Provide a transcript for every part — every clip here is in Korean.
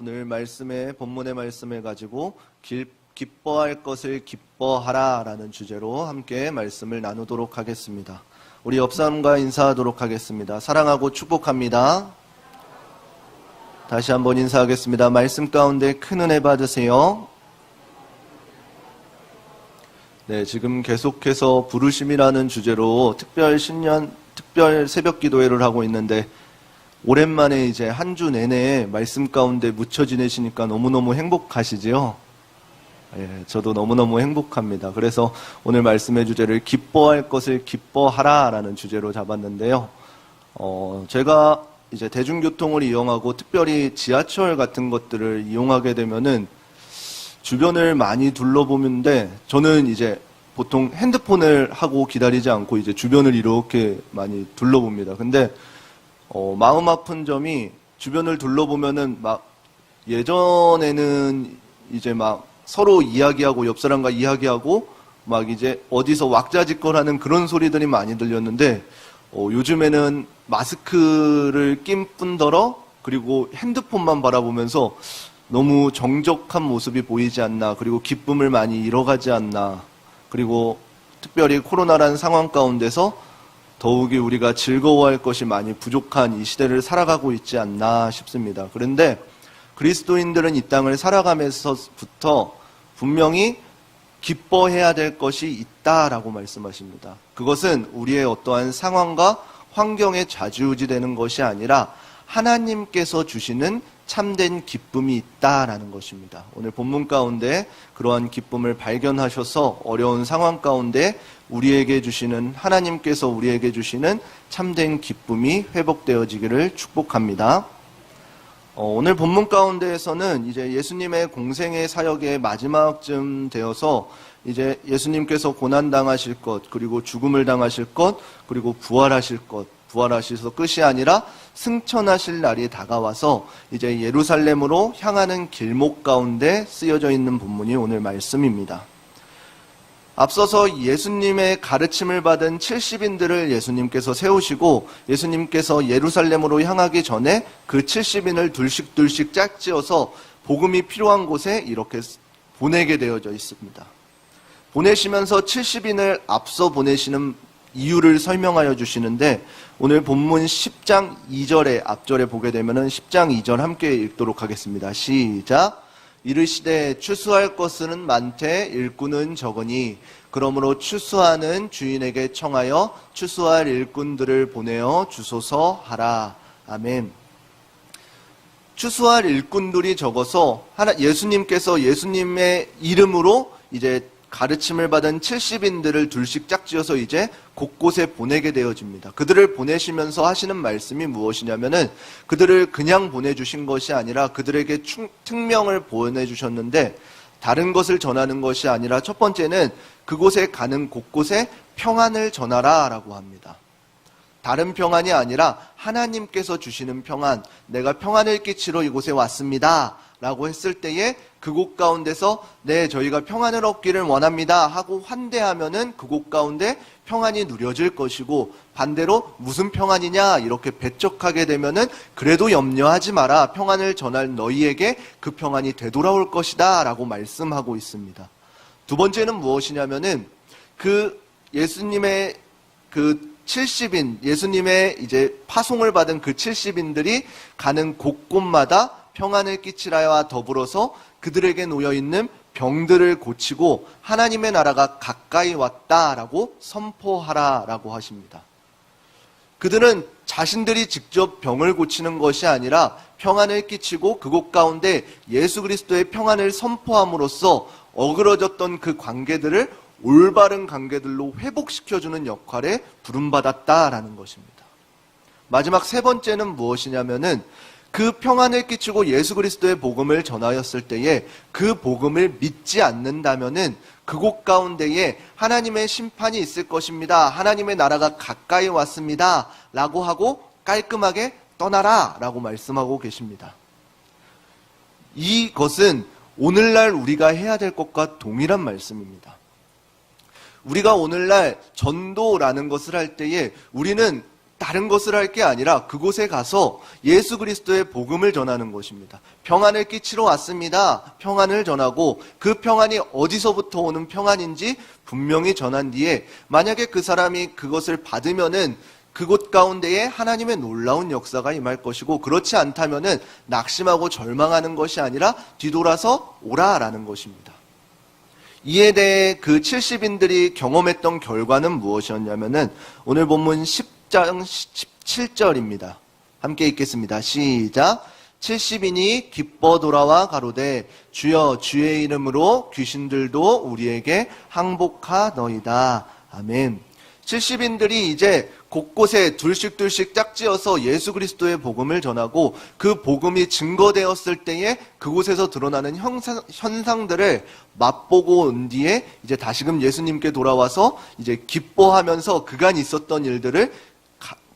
오늘 본문의 말씀을 가지고 기뻐할 것을 기뻐하라 라는 주제로 함께 말씀을 나누도록 하겠습니다. 우리 옆 사람과 인사하도록 하겠습니다. 사랑하고 축복합니다. 다시 한번 인사하겠습니다. 말씀 가운데 큰 은혜 받으세요. 네, 지금 계속해서 부르심이라는 주제로 특별 새벽 기도회를 하고 있는데, 오랜만에 이제 한 주 내내 말씀 가운데 묻혀 지내시니까 너무너무 행복하시지요? 예, 저도 너무너무 행복합니다. 그래서 오늘 말씀의 주제를 기뻐할 것을 기뻐하라 라는 주제로 잡았는데요. 제가 이제 대중교통을 이용하고 특별히 지하철 같은 것들을 이용하게 되면은 주변을 많이 둘러보는데, 저는 이제 보통 핸드폰을 하고 기다리지 않고 이제 주변을 이렇게 많이 둘러봅니다. 근데 마음 아픈 점이, 주변을 둘러보면은 막 예전에는 이제 막 서로 이야기하고 옆 사람과 이야기하고 막 이제 어디서 왁자지껄하는 그런 소리들이 많이 들렸는데, 요즘에는 마스크를 낀 뿐더러 그리고 핸드폰만 바라보면서 너무 정적한 모습이 보이지 않나, 그리고 기쁨을 많이 잃어가지 않나, 그리고 특별히 코로나라는 상황 가운데서 더욱이 우리가 즐거워할 것이 많이 부족한 이 시대를 살아가고 있지 않나 싶습니다. 그런데 그리스도인들은 이 땅을 살아가면서부터 분명히 기뻐해야 될 것이 있다라고 말씀하십니다. 그것은 우리의 어떠한 상황과 환경에 좌지우지되는 것이 아니라 하나님께서 주시는 참된 기쁨이 있다라는 것입니다. 오늘 본문 가운데 그러한 기쁨을 발견하셔서 어려운 상황 가운데 하나님께서 우리에게 주시는 참된 기쁨이 회복되어지기를 축복합니다. 오늘 본문 가운데에서는 이제 예수님의 공생의 사역의 마지막쯤 되어서 이제 예수님께서 고난당하실 것, 그리고 죽음을 당하실 것, 그리고 부활하셔서 끝이 아니라 승천하실 날이 다가와서 이제 예루살렘으로 향하는 길목 가운데 쓰여져 있는 본문이 오늘 말씀입니다. 앞서서 예수님의 가르침을 받은 70인들을 예수님께서 세우시고, 예수님께서 예루살렘으로 향하기 전에 그 70인을 둘씩 짝지어서 복음이 필요한 곳에 이렇게 보내게 되어져 있습니다. 보내시면서 70인을 앞서 보내시는 이유를 설명하여 주시는데, 오늘 본문 10장 2절에 앞절에 보게 되면은 10장 2절 함께 읽도록 하겠습니다. 시작. 이르시되 추수할 것은 많되 일꾼은 적으니 그러므로 추수하는 주인에게 청하여 추수할 일꾼들을 보내어 주소서 하라. 아멘. 추수할 일꾼들이 적어서 예수님께서 예수님의 이름으로 이제 가르침을 받은 70인들을 둘씩 짝지어서 이제 곳곳에 보내게 되어집니다. 그들을 보내시면서 하시는 말씀이 무엇이냐면은, 그들을 그냥 보내주신 것이 아니라 그들에게 특명을 보내주셨는데, 다른 것을 전하는 것이 아니라 첫 번째는 그곳에 가는 곳곳에 평안을 전하라 라고 합니다. 다른 평안이 아니라 하나님께서 주시는 평안, 내가 평안을 끼치러 이곳에 왔습니다 라고 했을 때에 그곳 가운데서 네, 저희가 평안을 얻기를 원합니다 하고 환대하면은 그곳 가운데 평안이 누려질 것이고, 반대로 무슨 평안이냐 이렇게 배척하게 되면은 그래도 염려하지 마라, 평안을 전할 너희에게 그 평안이 되돌아올 것이다 라고 말씀하고 있습니다. 두 번째는 무엇이냐면은 그 예수님의 그 70인, 예수님의 이제 파송을 받은 그 70인들이 가는 곳곳마다 평안을 끼치라와 더불어서 그들에게 놓여있는 병들을 고치고 하나님의 나라가 가까이 왔다라고 선포하라라고 하십니다. 그들은 자신들이 직접 병을 고치는 것이 아니라 평안을 끼치고 그곳 가운데 예수 그리스도의 평안을 선포함으로써 어그러졌던 그 관계들을 올바른 관계들로 회복시켜주는 역할에 부름받았다라는 것입니다. 마지막 세 번째는 무엇이냐면은, 그 평안을 끼치고 예수 그리스도의 복음을 전하였을 때에 그 복음을 믿지 않는다면은 그곳 가운데에 하나님의 심판이 있을 것입니다, 하나님의 나라가 가까이 왔습니다 라고 하고 깔끔하게 떠나라 라고 말씀하고 계십니다. 이것은 오늘날 우리가 해야 될 것과 동일한 말씀입니다. 우리가 오늘날 전도라는 것을 할 때에 우리는 다른 것을 할 게 아니라 그곳에 가서 예수 그리스도의 복음을 전하는 것입니다. 평안을 끼치러 왔습니다. 평안을 전하고 그 평안이 어디서부터 오는 평안인지 분명히 전한 뒤에 만약에 그 사람이 그것을 받으면은 그곳 가운데에 하나님의 놀라운 역사가 임할 것이고, 그렇지 않다면은 낙심하고 절망하는 것이 아니라 뒤돌아서 오라라는 것입니다. 이에 대해 그 70인들이 경험했던 결과는 무엇이었냐면은 오늘 본문 10장 17절입니다. 함께 읽겠습니다. 시작. 70인이 기뻐 돌아와 가로되 주여 주의 이름으로 귀신들도 우리에게 항복하너이다. 아멘. 70인들이 이제 곳곳에 둘씩 짝지어서 예수 그리스도의 복음을 전하고 그 복음이 증거되었을 때에 그곳에서 드러나는 현상들을 맛보고 온 뒤에 이제 다시금 예수님께 돌아와서 이제 기뻐하면서 그간 있었던 일들을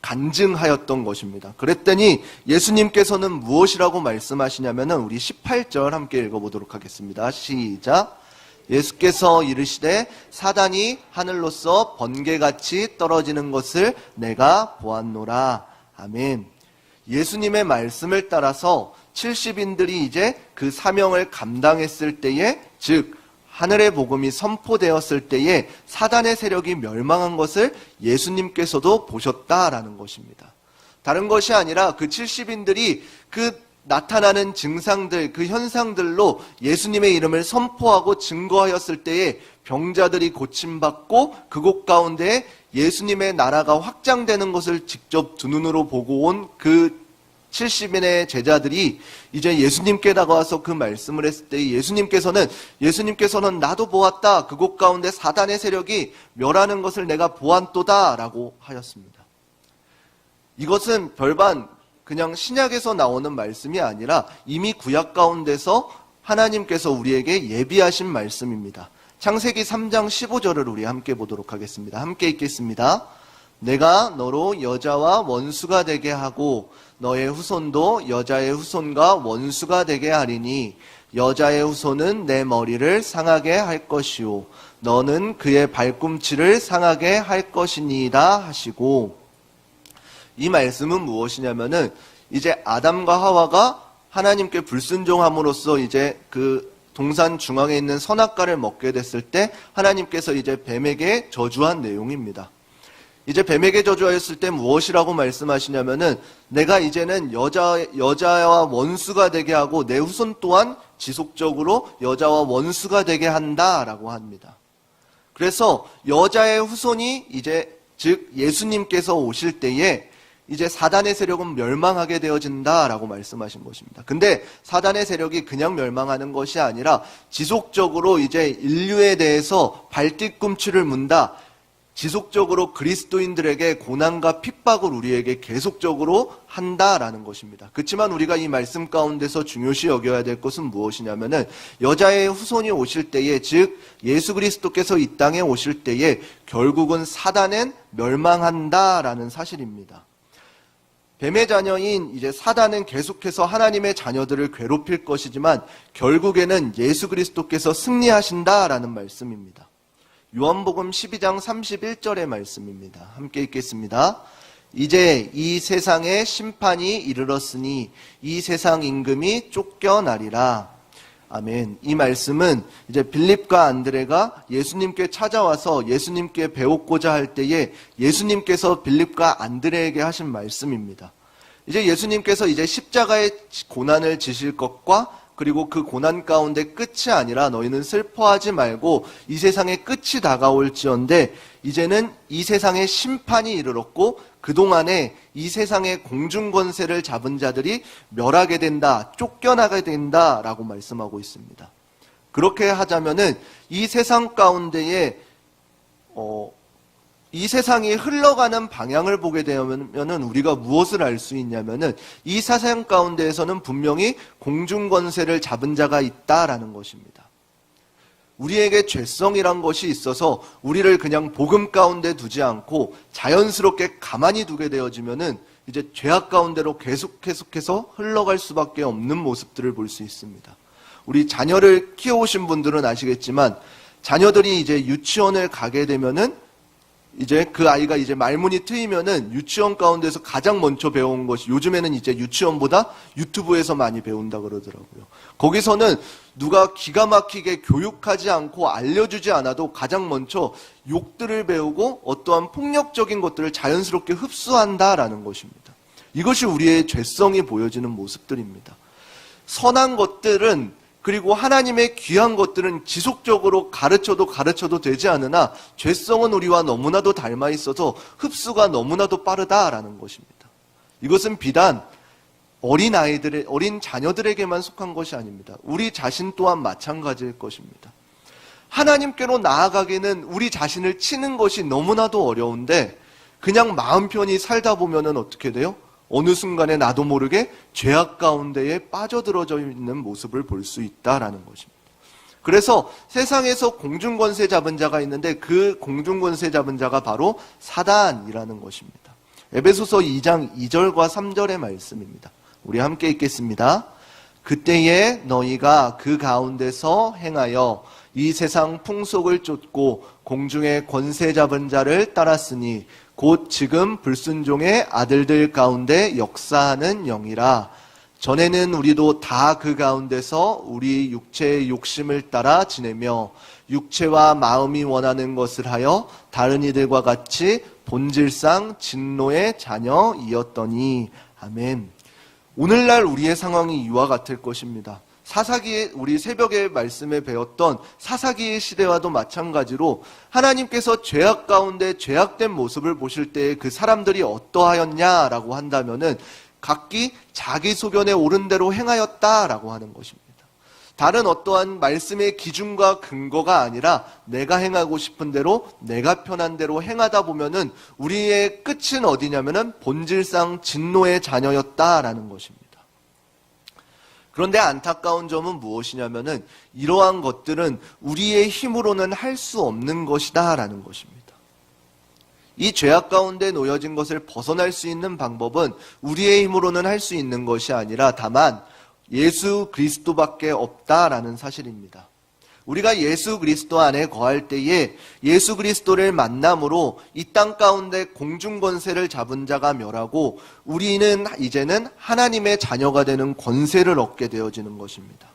간증하였던 것입니다. 그랬더니 예수님께서는 무엇이라고 말씀하시냐면은 우리 18절 함께 읽어보도록 하겠습니다. 시작. 예수께서 이르시되 사단이 하늘로서 번개같이 떨어지는 것을 내가 보았노라. 아멘. 예수님의 말씀을 따라서 70인들이 이제 그 사명을 감당했을 때에, 즉 하늘의 복음이 선포되었을 때에 사단의 세력이 멸망한 것을 예수님께서도 보셨다라는 것입니다. 다른 것이 아니라 그 70인들이 그 나타나는 증상들, 그 현상들로 예수님의 이름을 선포하고 증거하였을 때에 병자들이 고침받고 그곳 가운데 예수님의 나라가 확장되는 것을 직접 두 눈으로 보고 온 그 70인의 제자들이 이제 예수님께 다가와서 그 말씀을 했을 때 예수님께서는 나도 보았다. 그곳 가운데 사단의 세력이 멸하는 것을 내가 보았도다 라고 하였습니다. 이것은 별반 그냥 신약에서 나오는 말씀이 아니라 이미 구약 가운데서 하나님께서 우리에게 예비하신 말씀입니다. 창세기 3장 15절을 우리 함께 보도록 하겠습니다. 함께 읽겠습니다. 내가 너로 여자와 원수가 되게 하고 너의 후손도 여자의 후손과 원수가 되게 하리니 여자의 후손은 내 머리를 상하게 할 것이요 너는 그의 발꿈치를 상하게 할 것이니이다 하시고, 이 말씀은 무엇이냐면은 이제 아담과 하와가 하나님께 불순종함으로써 이제 그 동산 중앙에 있는 선악과를 먹게 됐을 때 하나님께서 이제 뱀에게 저주한 내용입니다. 이제 뱀에게 저주하였을 때 무엇이라고 말씀하시냐면은 내가 이제는 여자와 원수가 되게 하고 내 후손 또한 지속적으로 여자와 원수가 되게 한다라고 합니다. 그래서 여자의 후손이 이제 즉 예수님께서 오실 때에 이제 사단의 세력은 멸망하게 되어진다라고 말씀하신 것입니다. 근데 사단의 세력이 그냥 멸망하는 것이 아니라 지속적으로 이제 인류에 대해서 발뒤꿈치를 문다. 지속적으로 그리스도인들에게 고난과 핍박을 우리에게 계속적으로 한다라는 것입니다. 그렇지만 우리가 이 말씀 가운데서 중요시 여겨야 될 것은 무엇이냐면은 여자의 후손이 오실 때에, 즉 예수 그리스도께서 이 땅에 오실 때에 결국은 사단은 멸망한다라는 사실입니다. 뱀의 자녀인 이제 사단은 계속해서 하나님의 자녀들을 괴롭힐 것이지만 결국에는 예수 그리스도께서 승리하신다라는 말씀입니다. 요한복음 12장 31절의 말씀입니다. 함께 읽겠습니다. 이제 이 세상에 심판이 이르렀으니 이 세상 임금이 쫓겨나리라. 아멘. 이 말씀은 이제 빌립과 안드레가 예수님께 찾아와서 예수님께 배웠고자 할 때에 예수님께서 빌립과 안드레에게 하신 말씀입니다. 이제 예수님께서 이제 십자가의 고난을 지실 것과 그리고 그 고난 가운데 끝이 아니라 너희는 슬퍼하지 말고 이 세상의 끝이 다가올지언데 이제는 이 세상의 심판이 이르렀고 그동안에 이 세상의 공중권세를 잡은 자들이 멸하게 된다, 쫓겨나게 된다라고 말씀하고 있습니다. 그렇게 하자면은 이 세상 가운데에 이 세상이 흘러가는 방향을 보게 되면은 우리가 무엇을 알 수 있냐면은 이 세상 가운데에서는 분명히 공중권세를 잡은 자가 있다라는 것입니다. 우리에게 죄성이란 것이 있어서 우리를 그냥 복음 가운데 두지 않고 자연스럽게 가만히 두게 되어지면은 이제 죄악 가운데로 계속해서 흘러갈 수밖에 없는 모습들을 볼 수 있습니다. 우리 자녀를 키워오신 분들은 아시겠지만 자녀들이 이제 유치원을 가게 되면은 이제 그 아이가 이제 말문이 트이면은 유치원 가운데서 가장 먼저 배운 것이, 요즘에는 이제 유치원보다 유튜브에서 많이 배운다 그러더라고요. 거기서는 누가 기가 막히게 교육하지 않고 알려주지 않아도 가장 먼저 욕들을 배우고 어떠한 폭력적인 것들을 자연스럽게 흡수한다라는 것입니다. 이것이 우리의 죄성이 보여지는 모습들입니다. 선한 것들은, 그리고 하나님의 귀한 것들은 지속적으로 가르쳐도 되지 않으나 죄성은 우리와 너무나도 닮아 있어서 흡수가 너무나도 빠르다라는 것입니다. 이것은 비단 어린 자녀들에게만 속한 것이 아닙니다. 우리 자신 또한 마찬가지일 것입니다. 하나님께로 나아가기는 우리 자신을 치는 것이 너무나도 어려운데 그냥 마음 편히 살다 보면은 어떻게 돼요? 어느 순간에 나도 모르게 죄악 가운데에 빠져들어져 있는 모습을 볼 수 있다라는 것입니다. 그래서 세상에서 공중권세 잡은 자가 있는데 그 공중권세 잡은 자가 바로 사단이라는 것입니다. 에베소서 2장 2절과 3절의 말씀입니다. 우리 함께 읽겠습니다. 그때에 너희가 그 가운데서 행하여 이 세상 풍속을 쫓고 공중의 권세 잡은 자를 따랐으니 곧 지금 불순종의 아들들 가운데 역사하는 영이라. 전에는 우리도 다 그 가운데서 우리 육체의 욕심을 따라 지내며 육체와 마음이 원하는 것을 하여 다른 이들과 같이 본질상 진노의 자녀이었더니. 아멘. 오늘날 우리의 상황이 이와 같을 것입니다. 사사기의, 우리 새벽에 말씀에 배웠던 사사기의 시대와도 마찬가지로 하나님께서 죄악 가운데 죄악된 모습을 보실 때 그 사람들이 어떠하였냐라고 한다면은 각기 자기 소견에 옳은 대로 행하였다라고 하는 것입니다. 다른 어떠한 말씀의 기준과 근거가 아니라 내가 행하고 싶은 대로, 내가 편한 대로 행하다 보면은 우리의 끝은 어디냐면은 본질상 진노의 자녀였다라는 것입니다. 그런데 안타까운 점은 무엇이냐면은 이러한 것들은 우리의 힘으로는 할 수 없는 것이다라는 것입니다. 이 죄악 가운데 놓여진 것을 벗어날 수 있는 방법은 우리의 힘으로는 할 수 있는 것이 아니라 다만 예수 그리스도밖에 없다라는 사실입니다. 우리가 예수 그리스도 안에 거할 때에 예수 그리스도를 만남으로 이 땅 가운데 공중권세를 잡은 자가 멸하고 우리는 이제는 하나님의 자녀가 되는 권세를 얻게 되어지는 것입니다.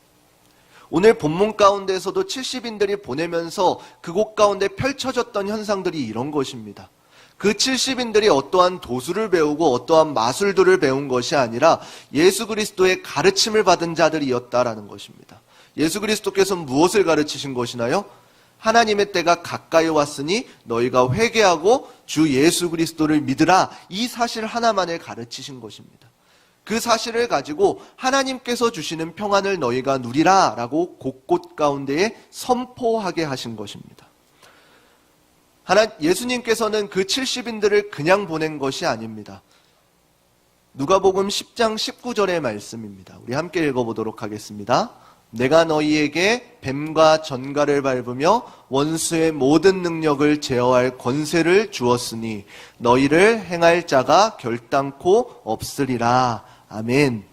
오늘 본문 가운데서도 70인들이 보내면서 그곳 가운데 펼쳐졌던 현상들이 이런 것입니다. 그 70인들이 어떠한 도수를 배우고 어떠한 마술들을 배운 것이 아니라 예수 그리스도의 가르침을 받은 자들이었다라는 것입니다. 예수 그리스도께서는 무엇을 가르치신 것이나요? 하나님의 때가 가까이 왔으니 너희가 회개하고 주 예수 그리스도를 믿으라. 이 사실 하나만을 가르치신 것입니다. 그 사실을 가지고 하나님께서 주시는 평안을 너희가 누리라 라고 곳곳 가운데에 선포하게 하신 것입니다. 예수님께서는 그 70인들을 그냥 보낸 것이 아닙니다. 누가복음 10장 19절의 말씀입니다. 우리 함께 읽어보도록 하겠습니다. 내가 너희에게 뱀과 전갈을 밟으며 원수의 모든 능력을 제어할 권세를 주었으니 너희를 행할 자가 결단코 없으리라. 아멘.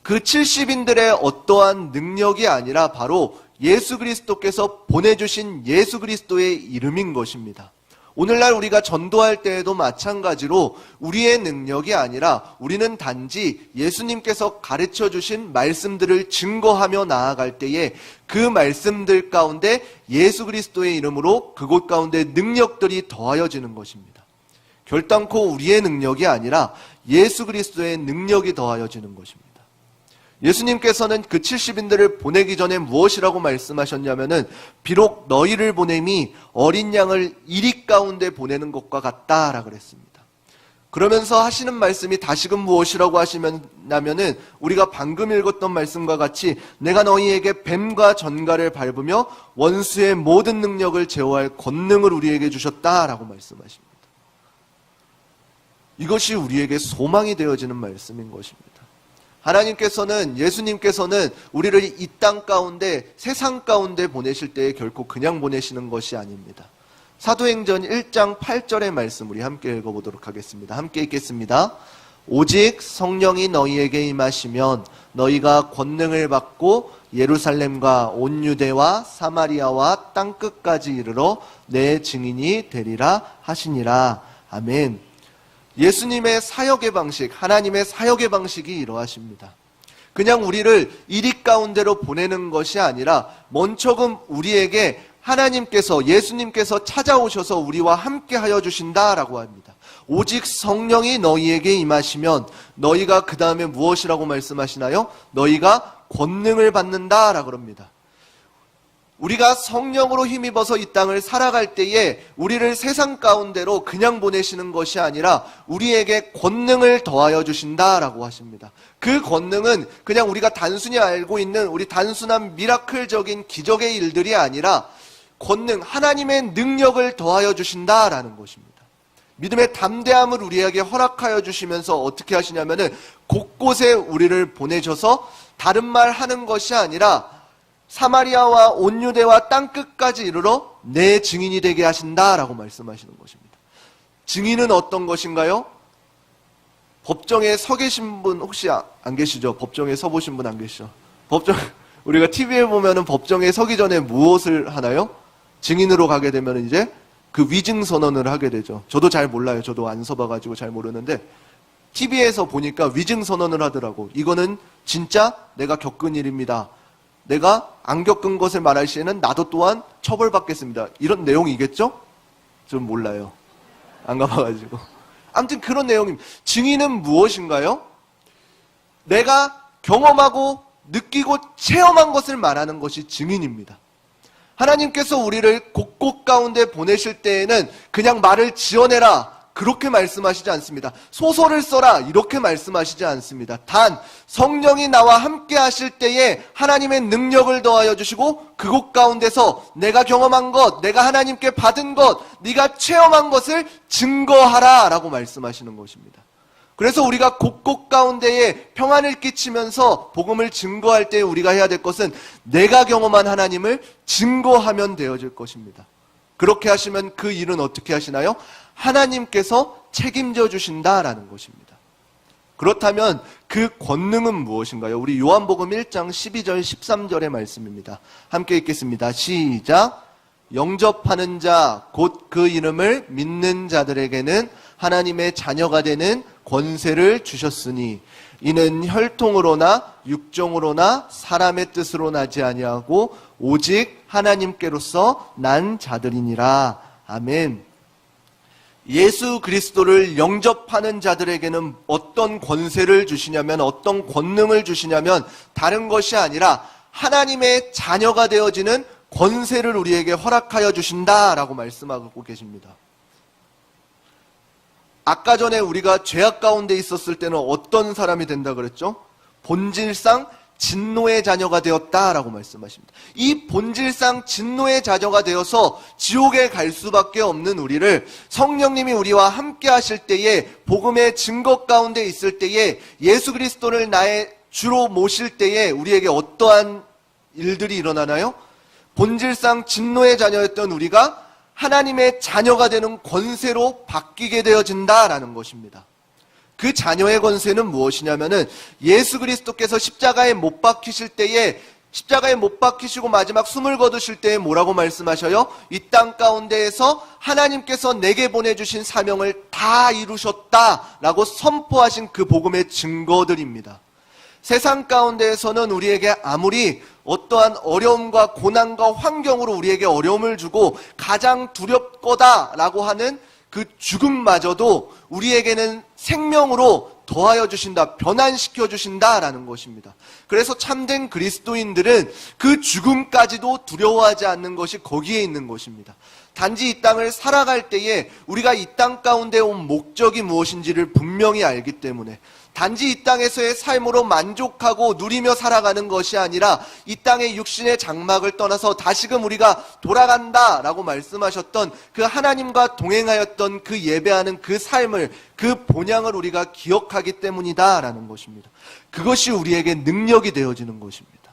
그 70인들의 어떠한 능력이 아니라 바로 예수 그리스도께서 보내주신 예수 그리스도의 이름인 것입니다. 오늘날 우리가 전도할 때에도 마찬가지로 우리의 능력이 아니라 우리는 단지 예수님께서 가르쳐 주신 말씀들을 증거하며 나아갈 때에 그 말씀들 가운데 예수 그리스도의 이름으로 그곳 가운데 능력들이 더하여지는 것입니다. 결단코 우리의 능력이 아니라 예수 그리스도의 능력이 더하여지는 것입니다. 예수님께서는 그 70인들을 보내기 전에 무엇이라고 말씀하셨냐면은 비록 너희를 보냄이 어린 양을 이리 가운데 보내는 것과 같다라 그랬습니다. 그러면서 하시는 말씀이 다시금 무엇이라고 하시냐면은 우리가 방금 읽었던 말씀과 같이 내가 너희에게 뱀과 전갈을 밟으며 원수의 모든 능력을 제어할 권능을 우리에게 주셨다라고 말씀하십니다. 이것이 우리에게 소망이 되어지는 말씀인 것입니다. 하나님께서는, 예수님께서는 우리를 이 땅 가운데, 세상 가운데 보내실 때에 결코 그냥 보내시는 것이 아닙니다. 사도행전 1장 8절의 말씀 우리 함께 읽어보도록 하겠습니다. 함께 읽겠습니다. 오직 성령이 너희에게 임하시면 너희가 권능을 받고 예루살렘과 온 유대와 사마리아와 땅끝까지 이르러 내 증인이 되리라 하시니라. 아멘. 예수님의 사역의 방식, 하나님의 사역의 방식이 이러하십니다. 그냥 우리를 이리 가운데로 보내는 것이 아니라 먼저금 우리에게 하나님께서, 예수님께서 찾아오셔서 우리와 함께 하여 주신다라고 합니다. 오직 성령이 너희에게 임하시면 너희가 그 다음에 무엇이라고 말씀하시나요? 너희가 권능을 받는다라고 합니다. 우리가 성령으로 힘입어서 이 땅을 살아갈 때에 우리를 세상 가운데로 그냥 보내시는 것이 아니라 우리에게 권능을 더하여 주신다라고 하십니다. 그 권능은 그냥 우리가 단순히 알고 있는 우리 단순한 미라클적인 기적의 일들이 아니라 권능, 하나님의 능력을 더하여 주신다라는 것입니다. 믿음의 담대함을 우리에게 허락하여 주시면서 어떻게 하시냐면은 곳곳에 우리를 보내셔서 다른 말 하는 것이 아니라 사마리아와 온 유대와 땅끝까지 이르러 내 증인이 되게 하신다라고 말씀하시는 것입니다. 증인은 어떤 것인가요? 법정에 서 계신 분 혹시 안 계시죠? 법정에 서 보신 분 안 계시죠? 우리가 TV에 보면은 법정에 서기 전에 무엇을 하나요? 증인으로 가게 되면 이제 그 위증 선언을 하게 되죠. 저도 잘 몰라요. 저도 안 서봐가지고 잘 모르는데 TV에서 보니까 위증 선언을 하더라고. 이거는 진짜 내가 겪은 일입니다. 내가 안 겪은 것을 말할 시에는 나도 또한 처벌받겠습니다. 이런 내용이겠죠? 좀 몰라요. 안 가봐가지고. 아무튼 그런 내용입니다. 증인은 무엇인가요? 내가 경험하고 느끼고 체험한 것을 말하는 것이 증인입니다. 하나님께서 우리를 곳곳 가운데 보내실 때에는 그냥 말을 지어내라 그렇게 말씀하시지 않습니다. 소설을 써라 이렇게 말씀하시지 않습니다. 단 성령이 나와 함께 하실 때에 하나님의 능력을 더하여 주시고 그곳 가운데서 내가 경험한 것, 내가 하나님께 받은 것, 네가 체험한 것을 증거하라 라고 말씀하시는 것입니다. 그래서 우리가 곳곳 가운데에 평안을 끼치면서 복음을 증거할 때 우리가 해야 될 것은 내가 경험한 하나님을 증거하면 되어질 것입니다. 그렇게 하시면 그 일은 어떻게 하시나요? 하나님께서 책임져 주신다라는 것입니다. 그렇다면 그 권능은 무엇인가요? 우리 요한복음 1장 12절 13절의 말씀입니다. 함께 읽겠습니다. 시작. 영접하는 자 곧 그 이름을 믿는 자들에게는 하나님의 자녀가 되는 권세를 주셨으니 이는 혈통으로나 육정으로나 사람의 뜻으로 나지 아니하고 오직 하나님께로서 난 자들이니라. 아멘. 예수 그리스도를 영접하는 자들에게는 어떤 권세를 주시냐면, 어떤 권능을 주시냐면 다른 것이 아니라 하나님의 자녀가 되어지는 권세를 우리에게 허락하여 주신다라고 말씀하고 계십니다. 아까 전에 우리가 죄악 가운데 있었을 때는 어떤 사람이 된다 그랬죠? 본질상 진노의 자녀가 되었다라고 말씀하십니다. 이 본질상 진노의 자녀가 되어서 지옥에 갈 수밖에 없는 우리를 성령님이 우리와 함께 하실 때에, 복음의 증거 가운데 있을 때에, 예수 그리스도를 나의 주로 모실 때에 우리에게 어떠한 일들이 일어나나요? 본질상 진노의 자녀였던 우리가 하나님의 자녀가 되는 권세로 바뀌게 되어진다라는 것입니다. 그 자녀의 권세는 무엇이냐면은 예수 그리스도께서 십자가에 못 박히실 때에, 십자가에 못 박히시고 마지막 숨을 거두실 때에 뭐라고 말씀하셔요? 이 땅 가운데에서 하나님께서 내게 보내주신 사명을 다 이루셨다라고 선포하신 그 복음의 증거들입니다. 세상 가운데에서는 우리에게 아무리 어떠한 어려움과 고난과 환경으로 우리에게 어려움을 주고 가장 두렵거다라고 하는 그 죽음마저도 우리에게는 생명으로 더하여 주신다, 변환시켜 주신다라는 것입니다. 그래서 참된 그리스도인들은 그 죽음까지도 두려워하지 않는 것이 거기에 있는 것입니다. 단지 이 땅을 살아갈 때에 우리가 이 땅 가운데 온 목적이 무엇인지를 분명히 알기 때문에, 단지 이 땅에서의 삶으로 만족하고 누리며 살아가는 것이 아니라 이 땅의 육신의 장막을 떠나서 다시금 우리가 돌아간다라고 말씀하셨던 그 하나님과 동행하였던 그 예배하는 그 삶을, 그 본향을 우리가 기억하기 때문이다라는 것입니다. 그것이 우리에게 능력이 되어지는 것입니다.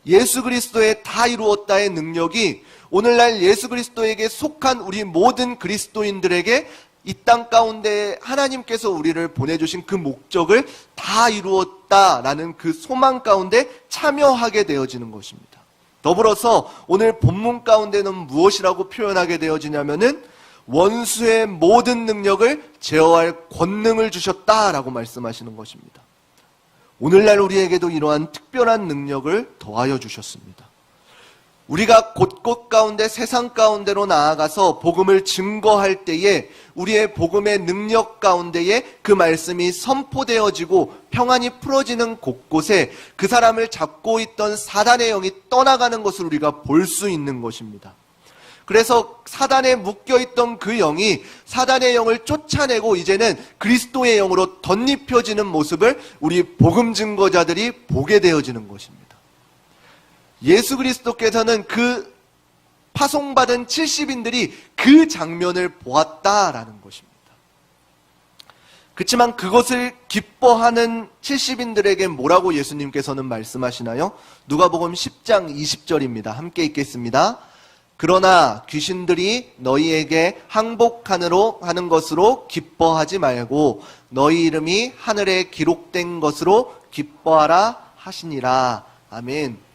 예수 그리스도의 다 이루었다의 능력이 오늘날 예수 그리스도에게 속한 우리 모든 그리스도인들에게 이 땅 가운데 하나님께서 우리를 보내주신 그 목적을 다 이루었다라는 그 소망 가운데 참여하게 되어지는 것입니다. 더불어서 오늘 본문 가운데는 무엇이라고 표현하게 되어지냐면은 원수의 모든 능력을 제어할 권능을 주셨다라고 말씀하시는 것입니다. 오늘날 우리에게도 이러한 특별한 능력을 더하여 주셨습니다. 우리가 곳곳 가운데 세상 가운데로 나아가서 복음을 증거할 때에 우리의 복음의 능력 가운데에 그 말씀이 선포되어지고 평안이 풀어지는 곳곳에 그 사람을 잡고 있던 사단의 영이 떠나가는 것을 우리가 볼 수 있는 것입니다. 그래서 사단에 묶여있던 그 영이 사단의 영을 쫓아내고 이제는 그리스도의 영으로 덧입혀지는 모습을 우리 복음 증거자들이 보게 되어지는 것입니다. 예수 그리스도께서는 그 파송받은 70인들이 그 장면을 보았다라는 것입니다. 그렇지만 그것을 기뻐하는 70인들에게 뭐라고 예수님께서는 말씀하시나요? 누가복음 10장 20절입니다. 함께 읽겠습니다. 그러나 귀신들이 너희에게 항복하는 것으로 기뻐하지 말고 너희 이름이 하늘에 기록된 것으로 기뻐하라 하시니라. 아멘.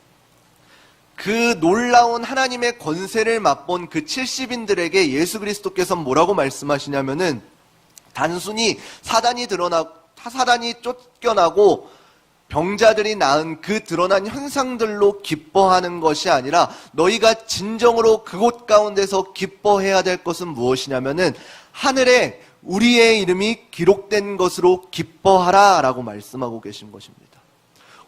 그 놀라운 하나님의 권세를 맛본 그 70인들에게 예수 그리스도께서 뭐라고 말씀하시냐면은 단순히 사단이 쫓겨나고 병자들이 나은 그 드러난 현상들로 기뻐하는 것이 아니라 너희가 진정으로 그곳 가운데서 기뻐해야 될 것은 무엇이냐면은 하늘에 우리의 이름이 기록된 것으로 기뻐하라 라고 말씀하고 계신 것입니다.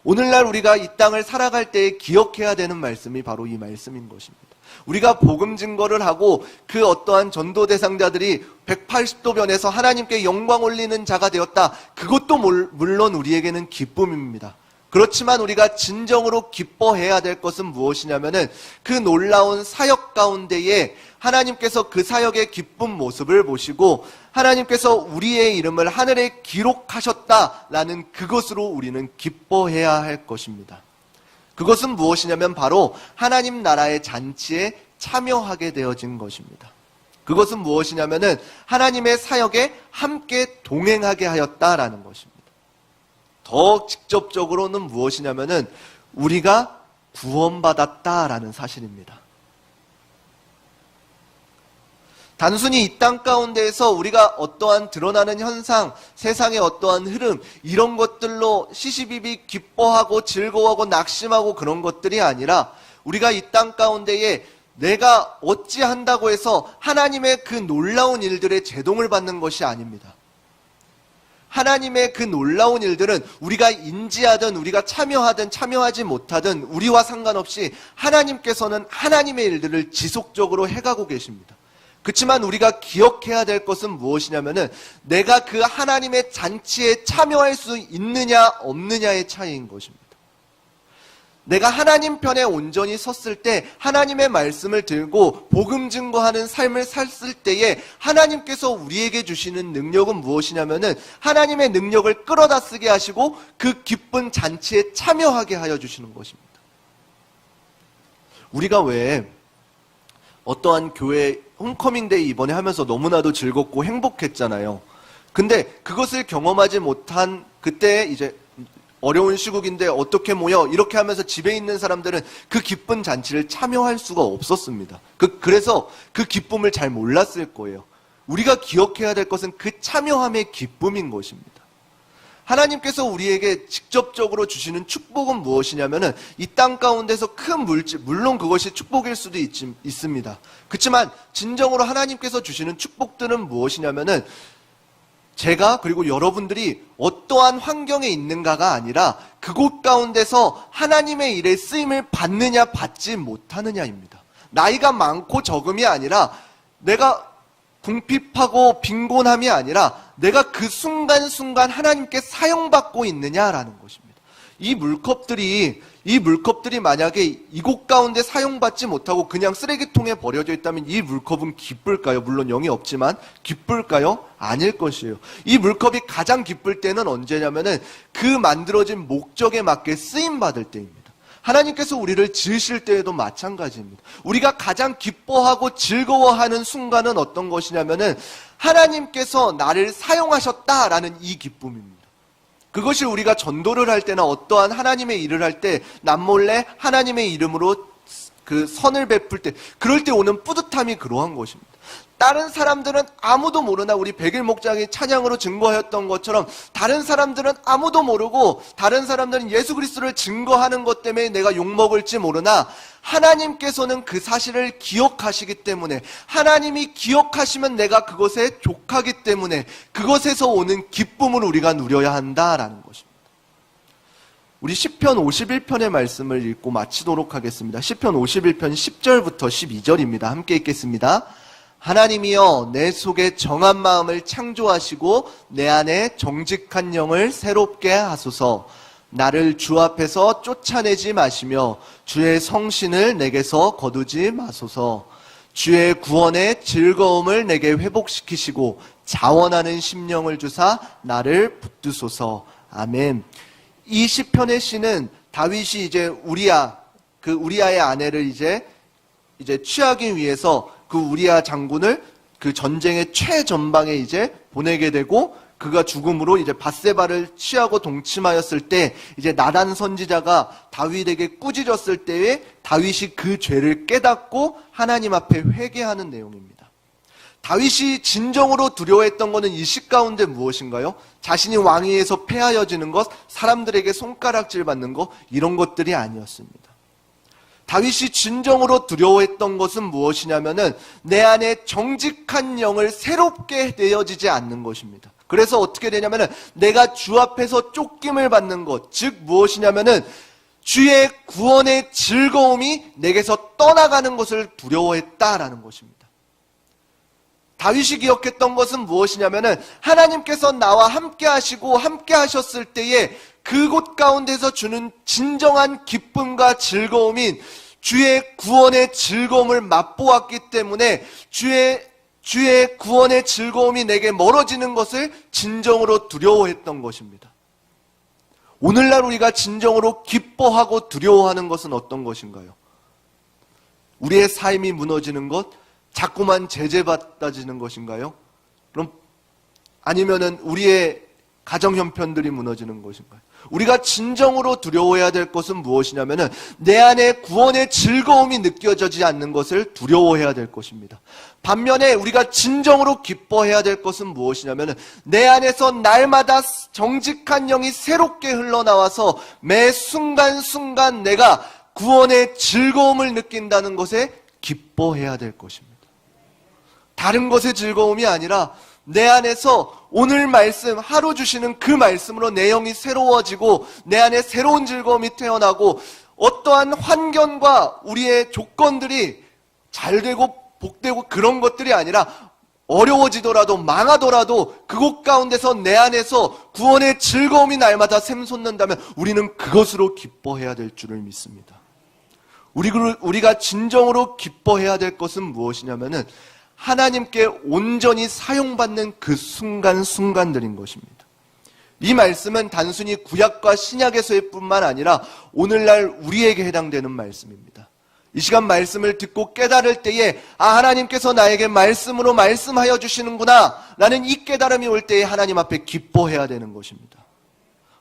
오늘날 우리가 이 땅을 살아갈 때에 기억해야 되는 말씀이 바로 이 말씀인 것입니다. 우리가 복음 증거를 하고 그 어떠한 전도 대상자들이 180도 변해서 하나님께 영광 올리는 자가 되었다. 그것도 물론 우리에게는 기쁨입니다. 그렇지만 우리가 진정으로 기뻐해야 될 것은 무엇이냐면은 그 놀라운 사역 가운데에 하나님께서 그 사역의 기쁜 모습을 보시고 하나님께서 우리의 이름을 하늘에 기록하셨다라는 그것으로 우리는 기뻐해야 할 것입니다. 그것은 무엇이냐면 바로 하나님 나라의 잔치에 참여하게 되어진 것입니다. 그것은 무엇이냐면은 하나님의 사역에 함께 동행하게 하였다라는 것입니다. 더 직접적으로는 무엇이냐면은 우리가 구원받았다라는 사실입니다. 단순히 이 땅 가운데에서 우리가 어떠한 드러나는 현상, 세상의 어떠한 흐름, 이런 것들로 시시비비 기뻐하고 즐거워하고 낙심하고 그런 것들이 아니라 우리가 이 땅 가운데에 내가 어찌한다고 해서 하나님의 그 놀라운 일들의 제동을 받는 것이 아닙니다. 하나님의 그 놀라운 일들은 우리가 인지하든 우리가 참여하든 참여하지 못하든 우리와 상관없이 하나님께서는 하나님의 일들을 지속적으로 해가고 계십니다. 그렇지만 우리가 기억해야 될 것은 무엇이냐면은 내가 그 하나님의 잔치에 참여할 수 있느냐 없느냐의 차이인 것입니다. 내가 하나님 편에 온전히 섰을 때 하나님의 말씀을 들고 복음 증거하는 삶을 샀을 때에 하나님께서 우리에게 주시는 능력은 무엇이냐면은 하나님의 능력을 끌어다 쓰게 하시고 그 기쁜 잔치에 참여하게 하여 주시는 것입니다. 우리가 왜 어떠한 교회 홈커밍데이 이번에 하면서 너무나도 즐겁고 행복했잖아요. 근데 그것을 경험하지 못한 그때 이제 어려운 시국인데 어떻게 모여 이렇게 하면서 집에 있는 사람들은 그 기쁜 잔치를 참여할 수가 없었습니다. 그래서 그 기쁨을 잘 몰랐을 거예요. 우리가 기억해야 될 것은 그 참여함의 기쁨인 것입니다. 하나님께서 우리에게 직접적으로 주시는 축복은 무엇이냐면은 이 땅 가운데서 큰 물질, 물론 그것이 축복일 수도 있습니다. 그렇지만 진정으로 하나님께서 주시는 축복들은 무엇이냐면은 제가 그리고 여러분들이 어떠한 환경에 있는가가 아니라 그곳 가운데서 하나님의 일에 쓰임을 받느냐 받지 못하느냐입니다. 나이가 많고 적음이 아니라 내가 궁핍하고 빈곤함이 아니라 내가 그 순간순간 하나님께 사용받고 있느냐라는 것입니다. 이 물컵들이 만약에 이곳 가운데 사용받지 못하고 그냥 쓰레기통에 버려져 있다면 이 물컵은 기쁠까요? 물론 영이 없지만 기쁠까요? 아닐 것이에요. 이 물컵이 가장 기쁠 때는 언제냐면은 그 만들어진 목적에 맞게 쓰임 받을 때입니다. 하나님께서 우리를 지으실 때에도 마찬가지입니다. 우리가 가장 기뻐하고 즐거워하는 순간은 어떤 것이냐면은 하나님께서 나를 사용하셨다라는 이 기쁨입니다. 그것이 우리가 전도를 할 때나 어떠한 하나님의 일을 할 때 남몰래 하나님의 이름으로 그 선을 베풀 때, 그럴 때 오는 뿌듯함이 그러한 것입니다. 다른 사람들은 아무도 모르나 우리 백일 목장이 찬양으로 증거하였던 것처럼 다른 사람들은 아무도 모르고 다른 사람들은 예수 그리스도를 증거하는 것 때문에 내가 욕먹을지 모르나 하나님께서는 그 사실을 기억하시기 때문에, 하나님이 기억하시면 내가 그것에 족하기 때문에 그것에서 오는 기쁨을 우리가 누려야 한다라는 것입니다. 우리 시편 51편의 말씀을 읽고 마치도록 하겠습니다. 시편 51편 10절부터 12절입니다. 함께 읽겠습니다. 하나님이여 내 속에 정한 마음을 창조하시고 내 안에 정직한 영을 새롭게 하소서. 나를 주 앞에서 쫓아내지 마시며 주의 성신을 내게서 거두지 마소서. 주의 구원의 즐거움을 내게 회복시키시고 자원하는 심령을 주사 나를 붙드소서. 아멘. 이 시편의 시는 다윗이 이제 우리아의 아내를 이제 취하기 위해서 그 우리아 장군을 그 전쟁의 최전방에 이제 보내게 되고, 그가 죽음으로 이제 밧세바를 취하고 동침하였을 때 이제 나단 선지자가 다윗에게 꾸짖었을 때에 다윗이 그 죄를 깨닫고 하나님 앞에 회개하는 내용입니다. 다윗이 진정으로 두려워했던 것은 이 시 가운데 무엇인가요? 자신이 왕위에서 폐하여지는 것, 사람들에게 손가락질 받는 것, 이런 것들이 아니었습니다. 다윗이 진정으로 두려워했던 것은 무엇이냐면은 내 안에 정직한 영을 새롭게 내어지지 않는 것입니다. 그래서 어떻게 되냐면은 내가 주 앞에서 쫓김을 받는 것, 즉 무엇이냐면은 주의 구원의 즐거움이 내게서 떠나가는 것을 두려워했다라는 것입니다. 다윗이 기억했던 것은 무엇이냐면은 하나님께서 나와 함께 하시고 함께 하셨을 때에 그곳 가운데서 주는 진정한 기쁨과 즐거움인 주의 구원의 즐거움을 맛보았기 때문에 주의 구원의 즐거움이 내게 멀어지는 것을 진정으로 두려워했던 것입니다. 오늘날 우리가 진정으로 기뻐하고 두려워하는 것은 어떤 것인가요? 우리의 삶이 무너지는 것, 자꾸만 제재받아지는 것인가요? 그럼 아니면은 우리의 가정 형편들이 무너지는 것인가요? 우리가 진정으로 두려워해야 될 것은 무엇이냐면은 내 안에 구원의 즐거움이 느껴지지 않는 것을 두려워해야 될 것입니다. 반면에 우리가 진정으로 기뻐해야 될 것은 무엇이냐면은 내 안에서 날마다 정직한 영이 새롭게 흘러나와서 매 순간순간 내가 구원의 즐거움을 느낀다는 것에 기뻐해야 될 것입니다. 다른 것의 즐거움이 아니라 내 안에서 오늘 말씀, 하루 주시는 그 말씀으로 내 영이 새로워지고 내 안에 새로운 즐거움이 태어나고 어떠한 환경과 우리의 조건들이 잘 되고 복되고 그런 것들이 아니라 어려워지더라도 망하더라도 그곳 가운데서 내 안에서 구원의 즐거움이 날마다 샘솟는다면 우리는 그것으로 기뻐해야 될 줄을 믿습니다. 우리가 진정으로 기뻐해야 될 것은 무엇이냐면은 하나님께 온전히 사용받는 그 순간순간들인 것입니다. 이 말씀은 단순히 구약과 신약에서의 뿐만 아니라 오늘날 우리에게 해당되는 말씀입니다. 이 시간 말씀을 듣고 깨달을 때에 하나님께서 나에게 말씀으로 말씀하여 주시는구나 라는 이 깨달음이 올 때에 하나님 앞에 기뻐해야 되는 것입니다.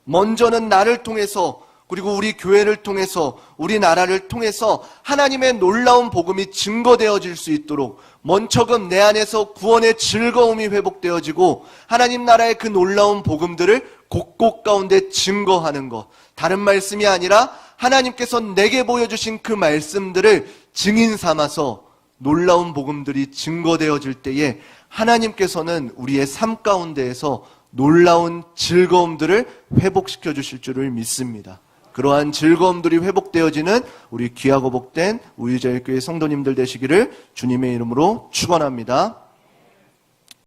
먼저는 나를 통해서, 그리고 우리 교회를 통해서, 우리나라를 통해서 하나님의 놀라운 복음이 증거되어질 수 있도록 먼저금 내 안에서 구원의 즐거움이 회복되어지고 하나님 나라의 그 놀라운 복음들을 곳곳 가운데 증거하는 것, 다른 말씀이 아니라 하나님께서 내게 보여주신 그 말씀들을 증인 삼아서 놀라운 복음들이 증거되어질 때에 하나님께서는 우리의 삶 가운데에서 놀라운 즐거움들을 회복시켜 주실 줄을 믿습니다. 그러한 즐거움들이 회복되어지는 우리 귀하고 복된 우유자일교회 성도님들 되시기를 주님의 이름으로 축원합니다.